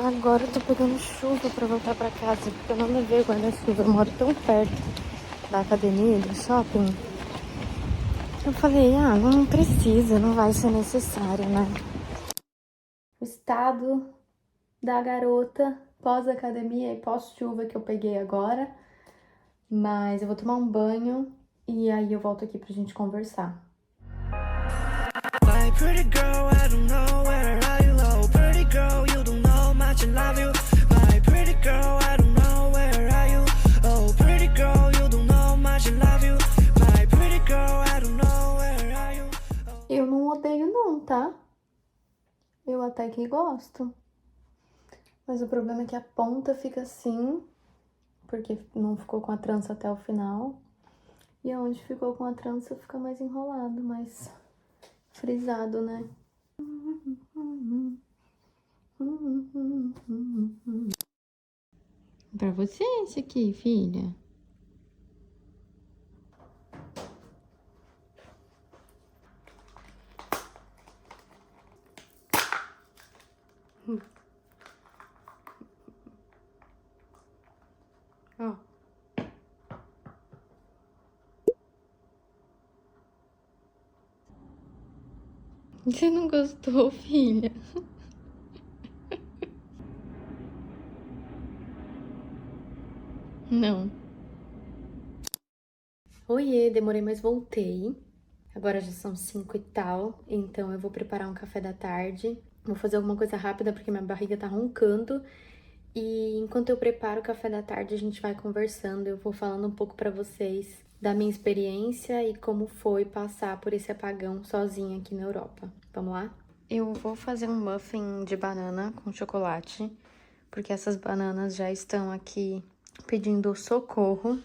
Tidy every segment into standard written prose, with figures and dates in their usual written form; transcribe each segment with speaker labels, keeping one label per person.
Speaker 1: Agora eu tô pegando chuva pra voltar pra casa, porque eu não levei guarda-chuva. Eu moro tão perto da academia, do shopping. Eu falei, não precisa, não vai ser necessário, né? O estado da garota pós-academia e pós-chuva que eu peguei agora. Mas eu vou tomar um banho e aí eu volto aqui pra gente conversar. My pretty girl, I don't know where are you, oh pretty girl, you don't know much I love you. My pretty girl, I don't know where are you, oh pretty girl, you don't know much I love you. My pretty girl, I don't know where are you. Eu não odeio não, tá? Eu até que gosto. Mas o problema é que a ponta fica assim, porque não ficou com a trança até o final. E onde ficou com a trança fica mais enrolado, mais frisado, né? Pra você esse aqui, filha. Ó. Você não gostou, filha? Não. Oiê, demorei, mas voltei. Agora já são 5 e tal, então eu vou preparar um café da tarde. Vou fazer alguma coisa rápida porque minha barriga tá roncando. E enquanto eu preparo o café da tarde, a gente vai conversando. Eu vou falando um pouco pra vocês da minha experiência e como foi passar por esse apagão sozinha aqui na Europa. Vamos lá? Eu vou fazer um muffin de banana com chocolate, porque essas bananas já estão aqui pedindo socorro.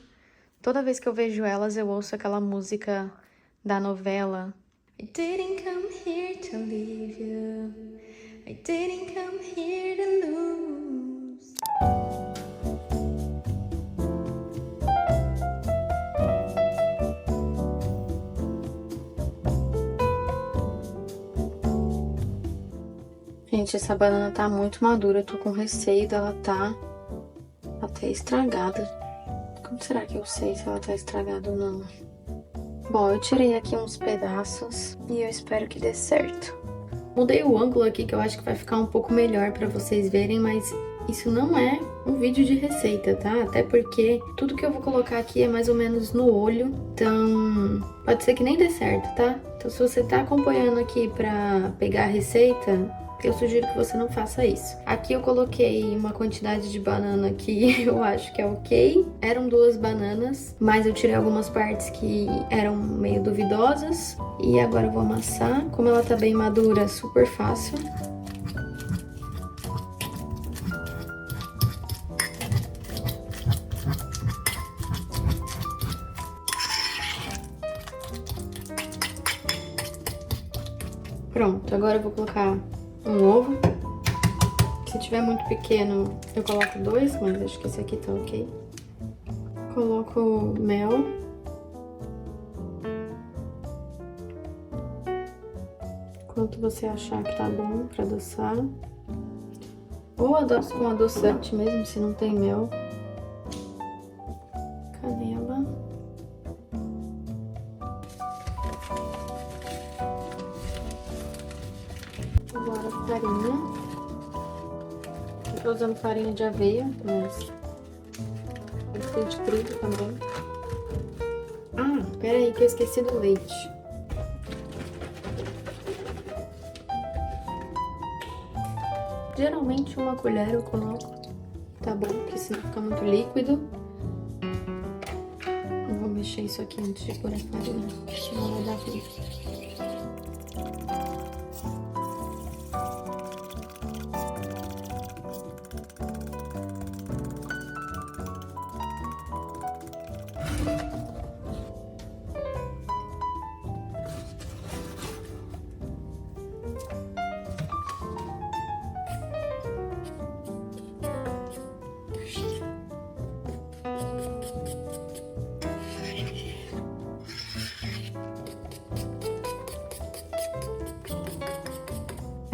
Speaker 1: Toda vez que eu vejo elas, eu ouço aquela música da novela. I didn't come here to leave you. I didn't come here to lose. Gente, essa banana tá muito madura. Eu tô com receio dela tá até estragada. Como será que eu sei se ela tá estragada ou não? Bom, eu tirei aqui uns pedaços e eu espero que dê certo. Mudei o ângulo aqui que eu acho que vai ficar um pouco melhor pra vocês verem, mas isso não é um vídeo de receita, tá? Até porque tudo que eu vou colocar aqui é mais ou menos no olho, então pode ser que nem dê certo, tá? Então se você tá acompanhando aqui pra pegar a receita, eu sugiro que você não faça isso. Aqui eu coloquei uma quantidade de banana que eu acho que é ok. Eram 2 bananas, mas eu tirei algumas partes que eram meio duvidosas. E agora eu vou amassar. Como ela tá bem madura, super fácil. Pronto, agora eu vou colocar um ovo. Se tiver muito pequeno, eu coloco 2, mas acho que esse aqui tá ok. Coloco mel. Quanto você achar que tá bom pra adoçar. Ou adoço com adoçante mesmo, se não tem mel. Canela. Agora farinha. Eu tô usando farinha de aveia, mas pode ser de trigo também. Ah, pera aí que eu esqueci do leite. Geralmente 1 colher eu coloco, tá bom? Porque senão fica muito líquido. Eu vou mexer isso aqui antes de pôr a farinha, senão vai dar ruim.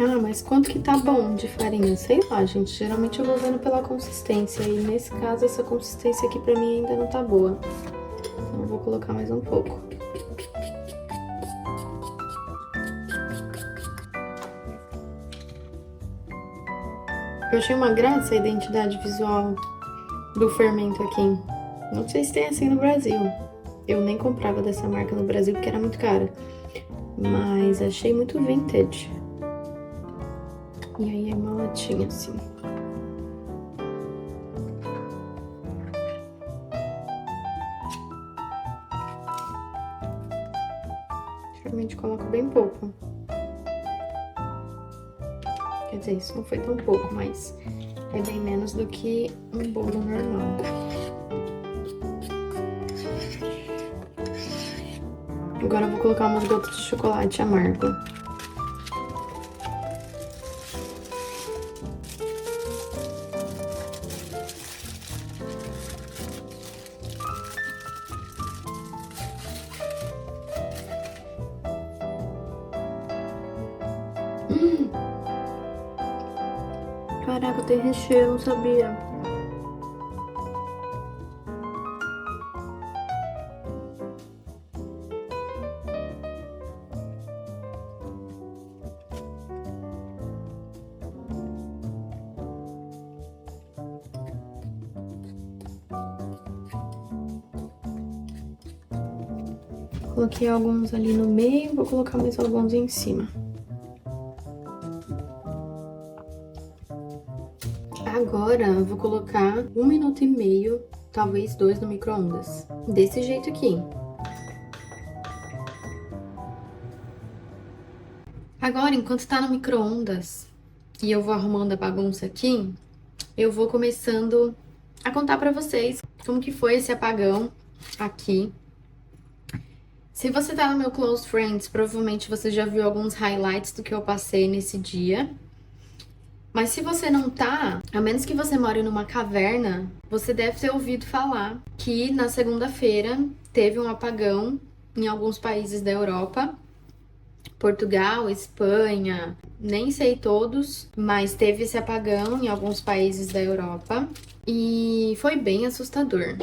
Speaker 1: Ah, mas quanto que tá bom de farinha? Sei lá, gente. Geralmente eu vou vendo pela consistência. E nesse caso, essa consistência aqui pra mim ainda não tá boa. Então eu vou colocar mais um pouco. Eu achei uma graça a identidade visual do fermento aqui. Não sei se tem assim no Brasil. Eu nem comprava dessa marca no Brasil porque era muito cara. Mas achei muito vintage. E aí é uma latinha assim. Geralmente coloco bem pouco. Quer dizer, isso não foi tão pouco, mas é bem menos do que um bolo normal. Agora eu vou colocar umas gotas de chocolate amargo. Caraca, tem recheio, eu não sabia. Coloquei alguns ali no meio, vou colocar mais alguns em cima. Agora eu vou colocar 1,5 minuto, talvez 2 no micro-ondas. Desse jeito aqui. Agora, enquanto tá no micro-ondas e eu vou arrumando a bagunça aqui, eu vou começando a contar pra vocês como que foi esse apagão aqui. Se você tá no meu Close Friends, provavelmente você já viu alguns highlights do que eu passei nesse dia. Mas se você não tá, a menos que você more numa caverna, você deve ter ouvido falar que na segunda-feira teve um apagão em alguns países da Europa. Portugal, Espanha, nem sei todos, mas teve esse apagão em alguns países da Europa e foi bem assustador.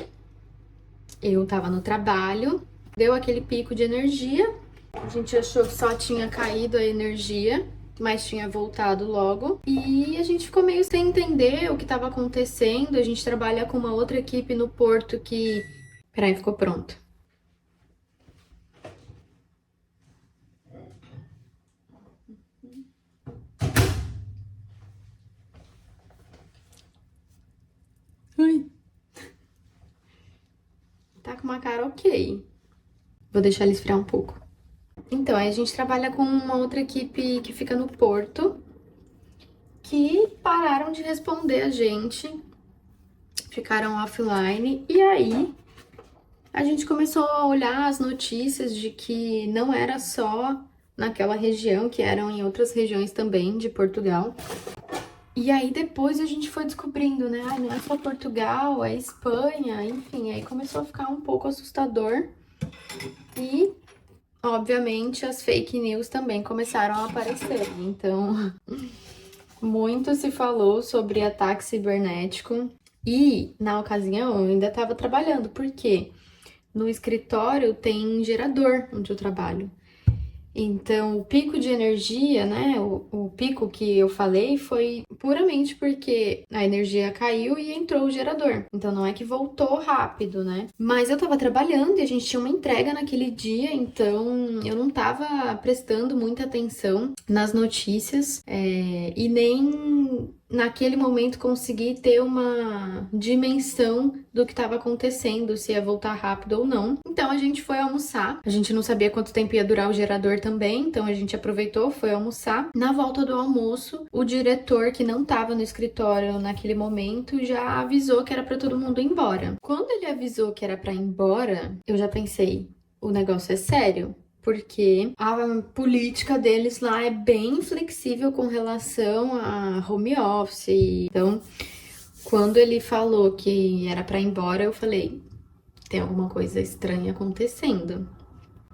Speaker 1: Eu tava no trabalho, deu aquele pico de energia, a gente achou que só tinha caído a energia, mas tinha voltado logo. E a gente ficou meio sem entender o que estava acontecendo. A gente trabalha com uma outra equipe no Porto que... Peraí, ficou pronto. Ai. Tá com uma cara ok. Vou deixar ele esfriar um pouco. Então, aí a gente trabalha com uma outra equipe que fica no Porto, que pararam de responder a gente, ficaram offline, e aí a gente começou a olhar as notícias de que não era só naquela região, que eram em outras regiões também de Portugal. E aí depois a gente foi descobrindo, né? Não é só Portugal, é Espanha, enfim, aí começou a ficar um pouco assustador. E, obviamente, as fake news também começaram a aparecer. Então, muito se falou sobre ataque cibernético. E, na ocasião, eu ainda estava trabalhando, porque no escritório tem gerador onde eu trabalho. Então, o pico de energia, né, o pico que eu falei foi puramente porque a energia caiu e entrou o gerador. Então, não é que voltou rápido, né? Mas eu tava trabalhando e a gente tinha uma entrega naquele dia, então eu não tava prestando muita atenção nas notícias e nem naquele momento consegui ter uma dimensão do que estava acontecendo, se ia voltar rápido ou não. Então a gente foi almoçar. A gente não sabia quanto tempo ia durar o gerador também, então a gente aproveitou, foi almoçar. Na volta do almoço, o diretor que não estava no escritório naquele momento já avisou que era para todo mundo ir embora. Quando ele avisou que era para ir embora, eu já pensei, o negócio é sério. Porque a política deles lá é bem flexível com relação a home office. Então, quando ele falou que era pra ir embora, eu falei, tem alguma coisa estranha acontecendo.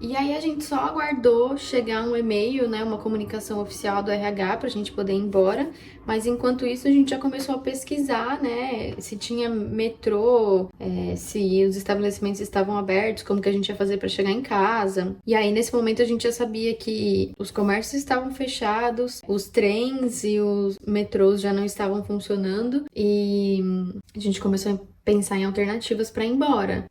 Speaker 1: E aí a gente só aguardou chegar um e-mail, né, uma comunicação oficial do RH pra gente poder ir embora, mas enquanto isso a gente já começou a pesquisar, né, se tinha metrô, se os estabelecimentos estavam abertos, como que a gente ia fazer pra chegar em casa. E aí nesse momento a gente já sabia que os comércios estavam fechados, os trens e os metrôs já não estavam funcionando e a gente começou a pensar em alternativas pra ir embora.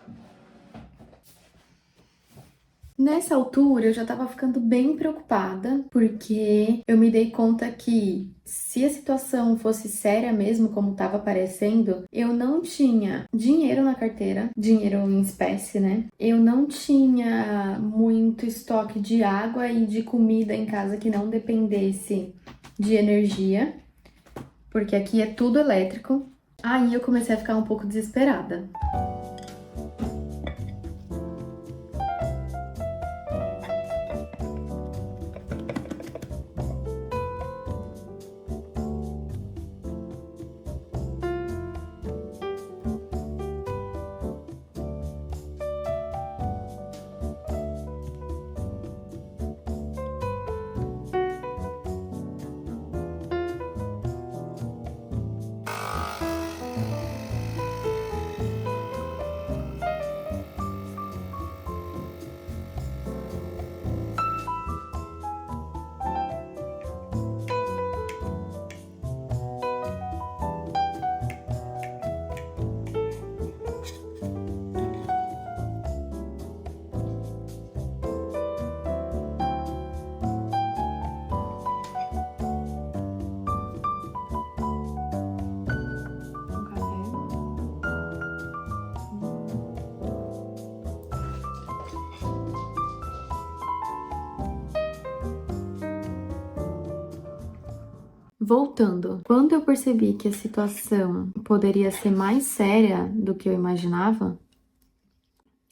Speaker 1: Nessa altura eu já tava ficando bem preocupada, porque eu me dei conta que se a situação fosse séria mesmo, como tava parecendo, eu não tinha dinheiro na carteira, dinheiro em espécie, né? Eu não tinha muito estoque de água e de comida em casa que não dependesse de energia, porque aqui é tudo elétrico. Aí eu comecei a ficar um pouco desesperada. Voltando, quando eu percebi que a situação poderia ser mais séria do que eu imaginava,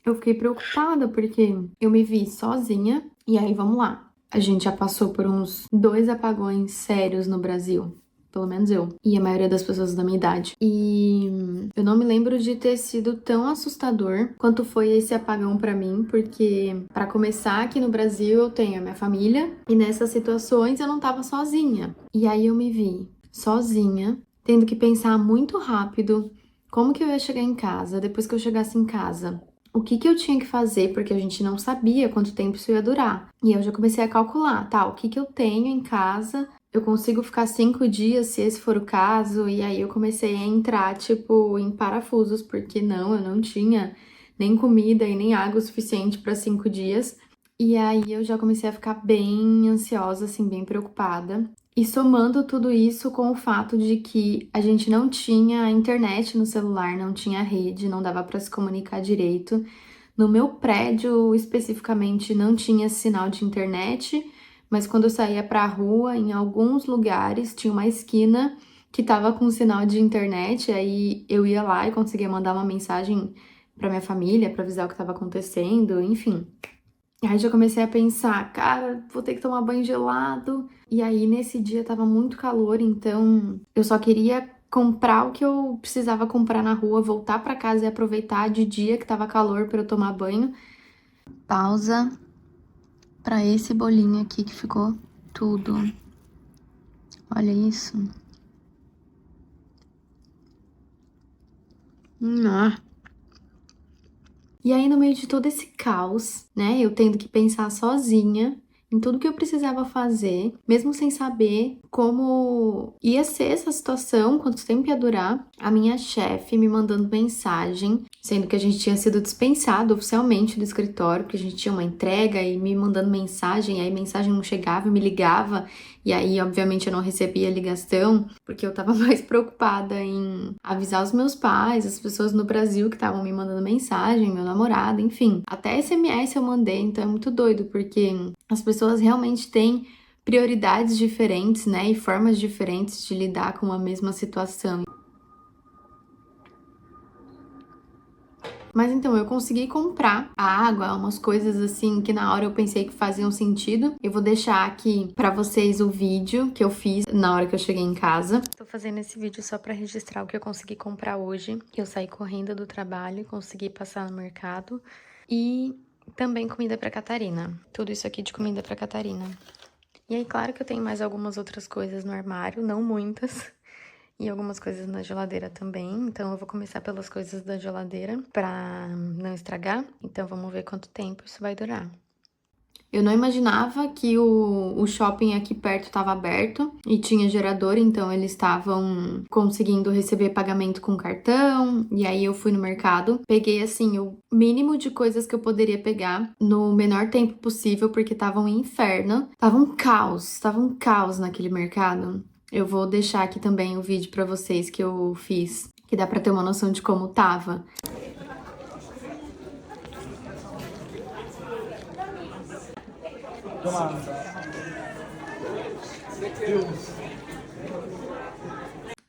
Speaker 1: eu fiquei preocupada porque eu me vi sozinha. E aí, vamos lá. A gente já passou por uns 2 apagões sérios no Brasil. Pelo menos eu. E a maioria das pessoas da minha idade. E eu não me lembro de ter sido tão assustador quanto foi esse apagão pra mim, porque, pra começar, aqui no Brasil eu tenho a minha família e nessas situações eu não tava sozinha. E aí eu me vi sozinha, tendo que pensar muito rápido como que eu ia chegar em casa, depois que eu chegasse em casa. O que eu tinha que fazer, porque a gente não sabia quanto tempo isso ia durar. E eu já comecei a calcular, tá, o que eu tenho em casa, eu consigo ficar 5 dias, se esse for o caso, e aí eu comecei a entrar, tipo, em parafusos, porque não, eu não tinha nem comida e nem água o suficiente para 5 dias. E aí eu já comecei a ficar bem ansiosa, assim, bem preocupada. E somando tudo isso com o fato de que a gente não tinha internet no celular, não tinha rede, não dava para se comunicar direito. No meu prédio, especificamente, não tinha sinal de internet, mas quando eu saía para a rua, em alguns lugares tinha uma esquina que tava com sinal de internet, aí eu ia lá e conseguia mandar uma mensagem para minha família para avisar o que estava acontecendo, enfim. Aí já comecei a pensar, cara, vou ter que tomar banho gelado. E aí nesse dia tava muito calor, então eu só queria comprar o que eu precisava comprar na rua, voltar pra casa e aproveitar de dia que tava calor pra eu tomar banho. Pausa pra esse bolinho aqui que ficou tudo. Olha isso. Ah. E aí, no meio de todo esse caos, né, eu tendo que pensar sozinha em tudo que eu precisava fazer, mesmo sem saber como ia ser essa situação, quanto tempo ia durar, a minha chefe me mandando mensagem, sendo que a gente tinha sido dispensado oficialmente do escritório, porque a gente tinha uma entrega e me mandando mensagem, e aí mensagem não chegava, me ligava, e aí, obviamente, eu não recebia ligação, porque eu tava mais preocupada em avisar os meus pais, as pessoas no Brasil que estavam me mandando mensagem, meu namorado, enfim. Até SMS eu mandei, então é muito doido, porque as pessoas realmente têm prioridades diferentes, né, e formas diferentes de lidar com a mesma situação. Mas então, eu consegui comprar a água, umas coisas assim que na hora eu pensei que faziam sentido. Eu vou deixar aqui pra vocês o vídeo que eu fiz na hora que eu cheguei em casa. Tô fazendo esse vídeo só pra registrar o que eu consegui comprar hoje. Eu saí correndo do trabalho, consegui passar no mercado e também comida pra Catarina. Tudo isso aqui de comida pra Catarina. E aí, claro que eu tenho mais algumas outras coisas no armário, não muitas. E algumas coisas na geladeira também. Então, eu vou começar pelas coisas da geladeira pra não estragar. Então, vamos ver quanto tempo isso vai durar. Eu não imaginava que o shopping aqui perto estava aberto e tinha gerador, então eles estavam conseguindo receber pagamento com cartão. E aí eu fui no mercado, peguei assim o mínimo de coisas que eu poderia pegar no menor tempo possível, porque tava um inferno, tava um caos naquele mercado. Eu vou deixar aqui também o vídeo pra vocês que eu fiz, que dá pra ter uma noção de como tava.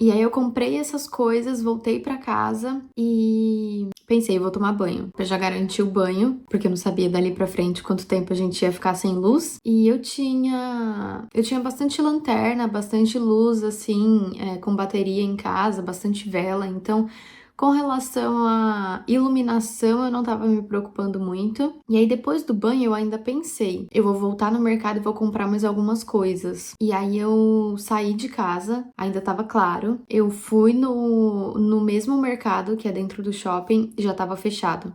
Speaker 1: E aí eu comprei essas coisas, voltei pra casa e pensei, vou tomar banho. Eu já garanti o banho, porque eu não sabia dali pra frente quanto tempo a gente ia ficar sem luz. E eu tinha bastante lanterna, bastante luz assim, com bateria em casa, bastante vela, então com relação à iluminação, eu não tava me preocupando muito. E aí, depois do banho, eu ainda pensei, eu vou voltar no mercado e vou comprar mais algumas coisas. E aí, eu saí de casa, ainda tava claro. Eu fui no mesmo mercado, que é dentro do shopping, e já tava fechado.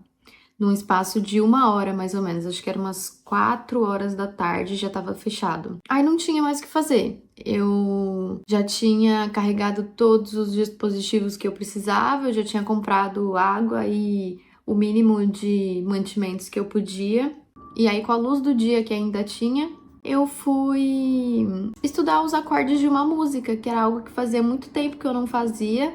Speaker 1: Num espaço de 1 hora, mais ou menos. Acho que era umas 4 horas da tarde, já tava fechado. Aí não tinha mais o que fazer. Eu já tinha carregado todos os dispositivos que eu precisava, eu já tinha comprado água e o mínimo de mantimentos que eu podia. E aí, com a luz do dia que ainda tinha, eu fui estudar os acordes de uma música, que era algo que fazia muito tempo que eu não fazia.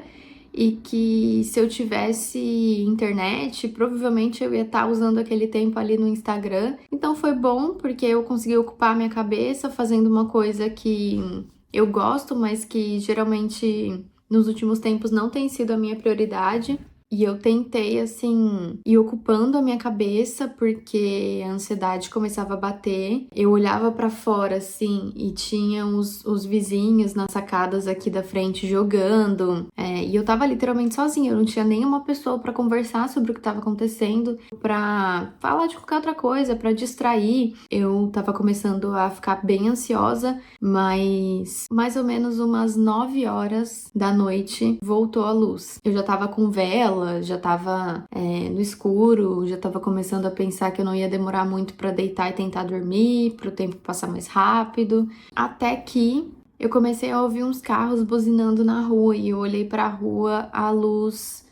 Speaker 1: E que se eu tivesse internet, provavelmente eu ia estar usando aquele tempo ali no Instagram. Então foi bom, porque eu consegui ocupar minha cabeça fazendo uma coisa que eu gosto, mas que geralmente nos últimos tempos não tem sido a minha prioridade. E eu tentei, assim, ir ocupando a minha cabeça, porque a ansiedade começava a bater. Eu olhava pra fora, assim, e tinha os vizinhos nas sacadas aqui da frente jogando. E eu tava literalmente sozinha, eu não tinha nenhuma pessoa pra conversar sobre o que tava acontecendo, pra falar de qualquer outra coisa, pra distrair. Eu tava começando a ficar bem ansiosa, mas mais ou menos umas 9 horas da noite voltou a luz. Eu já tava com vela, já tava no escuro, já tava começando a pensar que eu não ia demorar muito pra deitar e tentar dormir, pro tempo passar mais rápido, até que eu comecei a ouvir uns carros buzinando na rua e eu olhei pra rua, a luz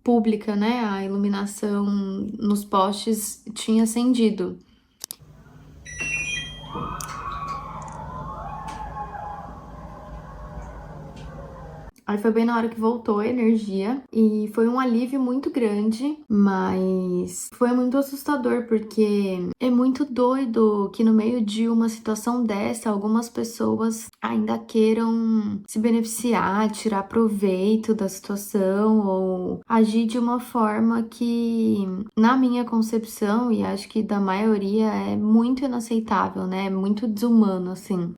Speaker 1: pública, né, a iluminação nos postes tinha acendido. Aí foi bem na hora que voltou a energia e foi um alívio muito grande, mas foi muito assustador porque é muito doido que no meio de uma situação dessa, algumas pessoas ainda queiram se beneficiar, tirar proveito da situação ou agir de uma forma que, na minha concepção, e acho que da maioria, é muito inaceitável, né? É muito desumano, assim.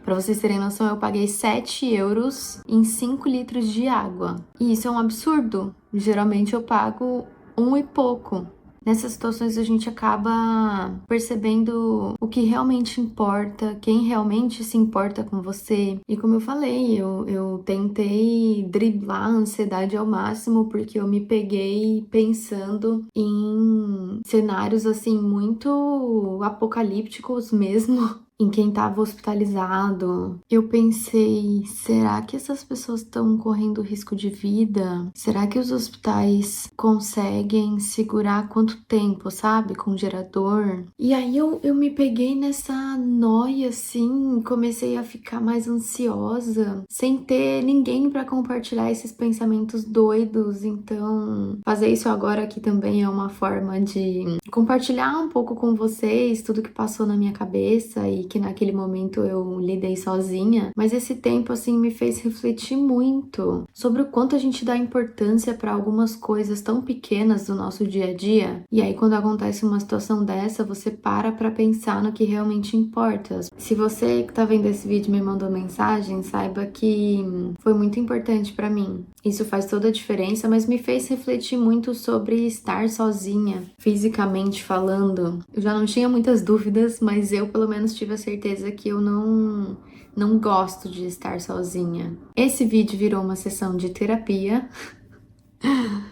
Speaker 1: Pra vocês terem noção, eu paguei 7 euros em 5 litros de água. E isso é um absurdo. Geralmente eu pago 1 e pouco. Nessas situações a gente acaba percebendo o que realmente importa, quem realmente se importa com você. E como eu falei, eu tentei driblar a ansiedade ao máximo, porque eu me peguei pensando em cenários assim muito apocalípticos mesmo. Em quem estava hospitalizado. Eu pensei, será que essas pessoas estão correndo risco de vida? Será que os hospitais conseguem segurar quanto tempo, sabe? Com gerador? E aí eu me peguei nessa noia, assim, comecei a ficar mais ansiosa, sem ter ninguém para compartilhar esses pensamentos doidos. Então, fazer isso agora aqui também é uma forma de compartilhar um pouco com vocês tudo que passou na minha cabeça e que naquele momento eu lidei sozinha, mas esse tempo assim me fez refletir muito sobre o quanto a gente dá importância para algumas coisas tão pequenas do nosso dia a dia. E aí quando acontece uma situação dessa, você para pensar no que realmente importa. Se você que tá vendo esse vídeo me mandou mensagem, saiba que foi muito importante para mim. Isso faz toda a diferença, mas me fez refletir muito sobre estar sozinha, fisicamente falando. Eu já não tinha muitas dúvidas, mas eu pelo menos tive a certeza que eu não gosto de estar sozinha. Esse vídeo virou uma sessão de terapia,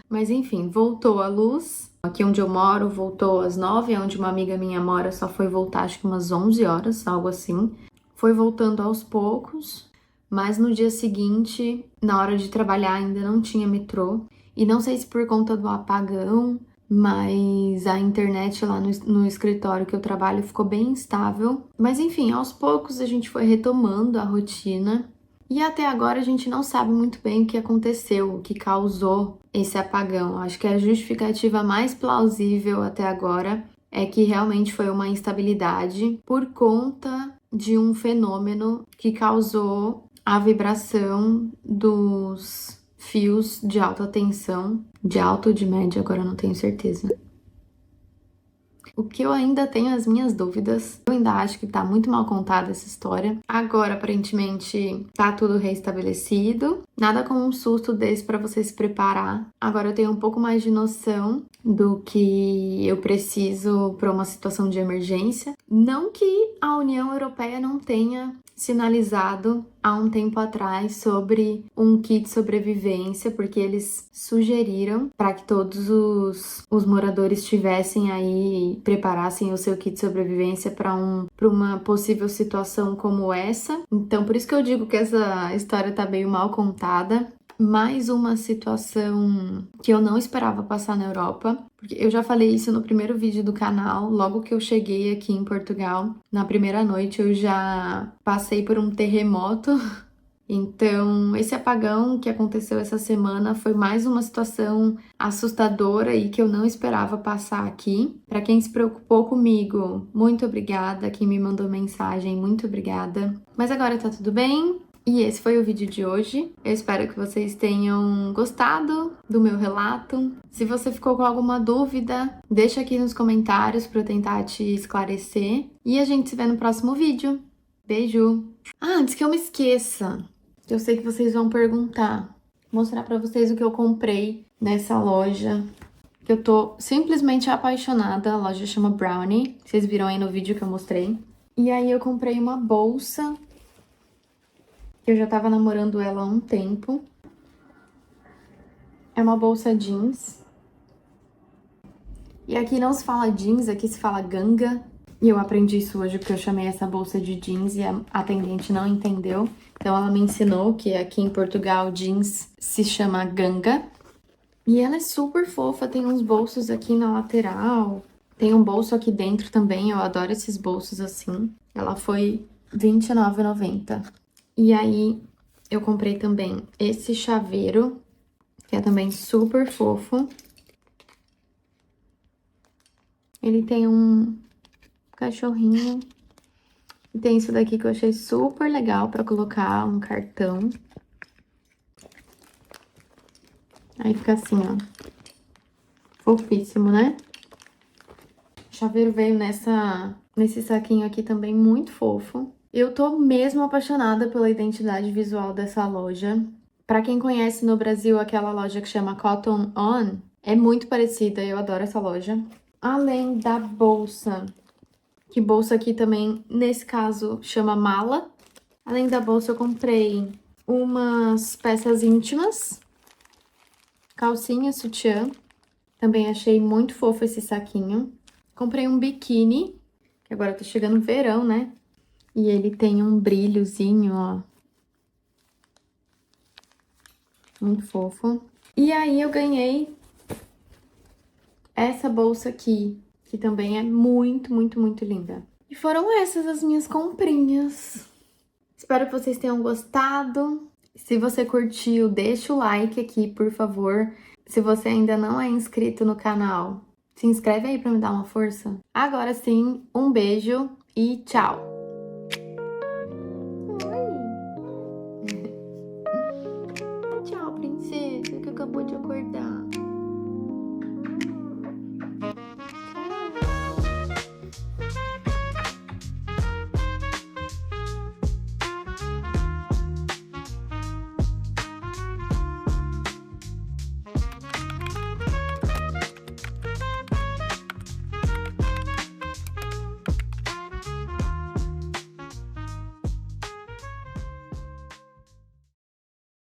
Speaker 1: mas enfim, voltou a luz. Aqui onde eu moro, voltou às 9, onde uma amiga minha mora só foi voltar acho que umas 11 horas, algo assim. Foi voltando aos poucos, mas no dia seguinte, na hora de trabalhar, ainda não tinha metrô. E não sei se por conta do apagão, mas a internet lá no escritório que eu trabalho ficou bem instável. Mas enfim, aos poucos a gente foi retomando a rotina. E até agora a gente não sabe muito bem o que aconteceu, o que causou esse apagão. Acho que a justificativa mais plausível até agora é que realmente foi uma instabilidade por conta de um fenômeno que causou a vibração dos fios de alta tensão, de alta ou de média, agora eu não tenho certeza. O que eu ainda tenho as minhas dúvidas, eu ainda acho que tá muito mal contada essa história. Agora, aparentemente, tá tudo restabelecido. Nada como um susto desse pra você se preparar. Agora eu tenho um pouco mais de noção do que eu preciso para uma situação de emergência. Não que a União Europeia não tenha sinalizado há um tempo atrás sobre um kit sobrevivência, porque eles sugeriram para que todos os moradores tivessem aí, preparassem o seu kit sobrevivência para uma possível situação como essa. Então, por isso que eu digo que essa história tá meio mal contada. Mais uma situação que eu não esperava passar na Europa, porque eu já falei isso no primeiro vídeo do canal, logo que eu cheguei aqui em Portugal, na primeira noite eu já passei por um terremoto. Então, esse apagão que aconteceu essa semana foi mais uma situação assustadora e que eu não esperava passar aqui. Para quem se preocupou comigo, muito obrigada. Quem me mandou mensagem, muito obrigada. Mas agora tá tudo bem. E esse foi o vídeo de hoje. Eu espero que vocês tenham gostado do meu relato. Se você ficou com alguma dúvida, deixa aqui nos comentários para eu tentar te esclarecer. E a gente se vê no próximo vídeo. Beijo! Ah, antes que eu me esqueça, eu sei que vocês vão perguntar. Vou mostrar para vocês o que eu comprei nessa loja, que eu tô simplesmente apaixonada. A loja chama Brownie. Vocês viram aí no vídeo que eu mostrei. E aí eu comprei uma bolsa. Eu já tava namorando ela há um tempo. É uma bolsa jeans. E aqui não se fala jeans, aqui se fala ganga. E eu aprendi isso hoje porque eu chamei essa bolsa de jeans e a atendente não entendeu. Então ela me ensinou que aqui em Portugal jeans se chama ganga. E ela é super fofa, tem uns bolsos aqui na lateral. Tem um bolso aqui dentro também, eu adoro esses bolsos assim. Ela foi R$29,90. E aí eu comprei também esse chaveiro, que é também super fofo. Ele tem um cachorrinho. E tem isso daqui que eu achei super legal pra colocar um cartão. Aí fica assim, ó. Fofíssimo, né? O chaveiro veio nesse saquinho aqui também, muito fofo. Eu tô mesmo apaixonada pela identidade visual dessa loja. Pra quem conhece no Brasil aquela loja que chama Cotton On, é muito parecida, eu adoro essa loja. Além da bolsa, que bolsa aqui também, nesse caso, chama mala. Além da bolsa, eu comprei umas peças íntimas, calcinha, sutiã. Também achei muito fofo esse saquinho. Comprei um biquíni, que agora tá chegando o verão, né? E ele tem um brilhozinho, ó. Muito fofo. E aí eu ganhei essa bolsa aqui, que também é muito, muito, muito linda. E foram essas as minhas comprinhas. Espero que vocês tenham gostado. Se você curtiu, deixa o like aqui, por favor. Se você ainda não é inscrito no canal, se inscreve aí pra me dar uma força. Agora sim, um beijo e tchau!